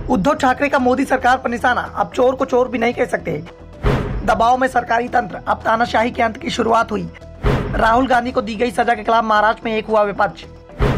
उद्धव ठाकरे का मोदी सरकार पर निशाना, अब चोर को चोर भी नहीं कह सकते। दबाव में सरकारी तंत्र, अब तानाशाही के अंत की शुरुआत हुई। राहुल गांधी को दी गई सजा के खिलाफ महाराष्ट्र में एक हुआ विपक्ष।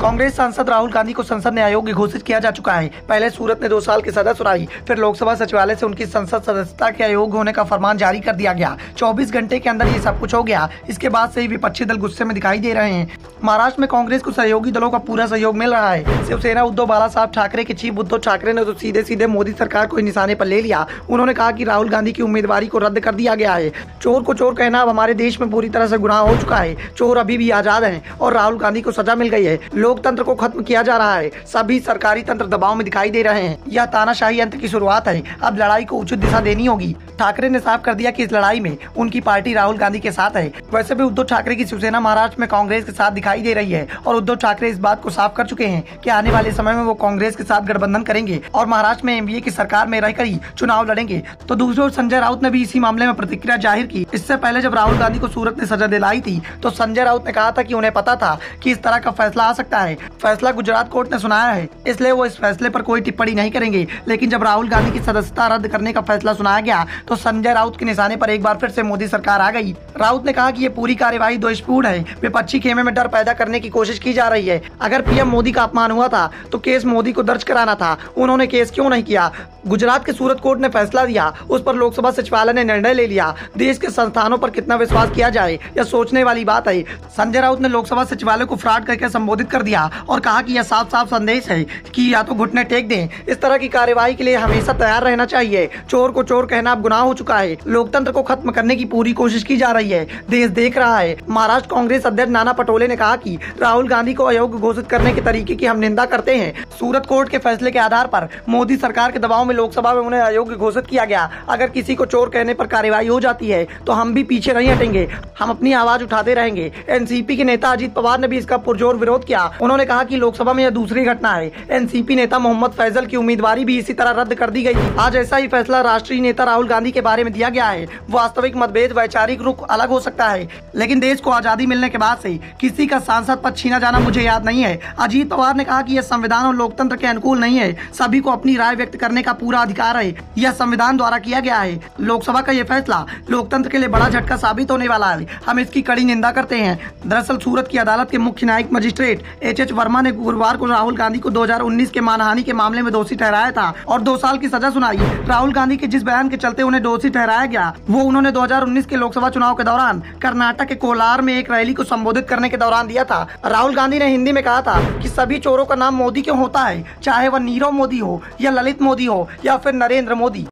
कांग्रेस सांसद राहुल गांधी को संसद ने अयोग्य घोषित किया जा चुका है। पहले सूरत ने 2 साल की सजा सुनाई, फिर लोकसभा सचिवालय से उनकी संसद सदस्यता के अयोग्य होने का फरमान जारी कर दिया गया। 24 घंटे के अंदर ये सब कुछ हो गया। इसके बाद से ही विपक्षी दल गुस्से में दिखाई दे रहे हैं। महाराष्ट्र में कांग्रेस को सहयोगी दलों का पूरा सहयोग मिल रहा है। शिवसेना उद्धव बाला साहब ठाकरे के चीफ उद्धव ठाकरे ने तो सीधे मोदी सरकार को निशाने पर ले लिया। उन्होंने कहा कि राहुल गांधी की उम्मीदवारी को रद्द कर दिया गया है। चोर को चोर कहना अब हमारे देश में पूरी तरह से गुनाह हो चुका है। चोर अभी भी आजाद हैं और राहुल गांधी को सजा मिल गई है। लोकतंत्र को खत्म किया जा रहा है। सभी सरकारी तंत्र दबाव में दिखाई दे रहे हैं। यह तानाशाही अंत की शुरुआत है। अब लड़ाई को उचित दिशा देनी होगी। ठाकरे ने साफ कर दिया कि इस लड़ाई में उनकी पार्टी राहुल गांधी के साथ है। वैसे भी उद्धव ठाकरे की शिवसेना महाराष्ट्र में कांग्रेस के साथ दिखाई दे रही है और उद्धव ठाकरे इस बात को साफ कर चुके हैं कि आने वाले समय में वो कांग्रेस के साथ गठबंधन करेंगे और महाराष्ट्र में एनडीए की सरकार में रहकर ही चुनाव लड़ेंगे। तो दूसरी ओर संजय राउत ने भी इसी मामले में प्रतिक्रिया जाहिर की। इससे पहले जब राहुल गांधी को सूरत ने सजा दिलाई थी तो संजय राउत ने कहा था कि उन्हें पता था कि इस तरह का फैसला आ सकता है। फैसला गुजरात कोर्ट ने सुनाया है, इसलिए वो इस फैसले पर कोई टिप्पणी नहीं करेंगे। लेकिन जब राहुल गांधी की सदस्यता रद्द करने का फैसला सुनाया गया तो संजय राउत के निशाने पर एक बार फिर से मोदी सरकार आ गई। राउत ने कहा कि ये पूरी कार्यवाही दोषपूर्ण है। विपक्षी खेमे में डर पैदा करने की कोशिश की जा रही है। अगर पीएम मोदी का अपमान हुआ था तो केस मोदी को दर्ज कराना था। उन्होंने केस क्यों नहीं किया? गुजरात के सूरत कोर्ट ने फैसला दिया, उस पर लोकसभा सचिवालय ने निर्णय ले लिया। देश के संस्थानों पर कितना विश्वास किया जाए, यह सोचने वाली बात है। संजय राउत ने लोकसभा सचिवालय को फ्रॉड करके संबोधित कर दिया और कहा कि यह साफ साफ संदेश है कि या तो घुटने टेक दें। इस तरह की कार्यवाही के लिए हमेशा तैयार रहना चाहिए। चोर को चोर कहना अब गुनाह हो चुका है। लोकतंत्र को खत्म करने की पूरी कोशिश की जा रही है। देश देख रहा है। महाराष्ट्र कांग्रेस अध्यक्ष नाना पटोले ने कहा कि राहुल गांधी को अयोग्य घोषित करने के तरीके की हम निंदा करते हैं। सूरत कोर्ट के फैसले के आधार पर मोदी सरकार के दबाव में लोकसभा में उन्हें अयोग्य घोषित किया गया। अगर किसी को चोर कहने पर कार्रवाई हो जाती है तो हम भी पीछे नहीं हटेंगे। हम अपनी आवाज उठाते रहेंगे। एनसीपी के नेता अजीत पवार ने भी इसका पुरजोर विरोध किया। उन्होंने कहा कि लोकसभा में यह दूसरी घटना है। एनसीपी नेता मोहम्मद फैजल की उम्मीदवारी भी इसी तरह रद्द कर दी गई थी। आज ऐसा ही फैसला राष्ट्रीय नेता राहुल गांधी के बारे में दिया गया है। वास्तविक मतभेद, वैचारिक रुख अलग हो सकता है, लेकिन देश को आजादी मिलने के बाद से किसी का सांसद पद छीना जाना मुझे याद नहीं है। अजीत पवार ने कहा कि यह संविधान और लोकतंत्र के अनुकूल नहीं है। सभी को अपनी राय व्यक्त करने का पूरा अधिकार है। यह संविधान द्वारा किया गया है। लोकसभा का यह फैसला लोकतंत्र के लिए बड़ा झटका साबित होने वाला है। हम इसकी कड़ी निंदा करते हैं। दरअसल सूरत की अदालत के मुख्य न्यायिक मजिस्ट्रेट एच वर्मा ने गुरुवार को राहुल गांधी को 2019 के मानहानि के मामले में दोषी ठहराया था और 2 साल की सजा सुनाई। राहुल गांधी के जिस बयान के चलते उन्हें दोषी ठहराया गया वो उन्होंने 2019 के लोकसभा चुनाव के दौरान कर्नाटक के कोलार में एक रैली को संबोधित करने के दौरान दिया था। राहुल गांधी ने हिंदी में कहा था कि सभी चोरों का नाम मोदी क्यों होता है, चाहे वह नीरव मोदी हो या ललित मोदी हो या फिर नरेंद्र मोदी।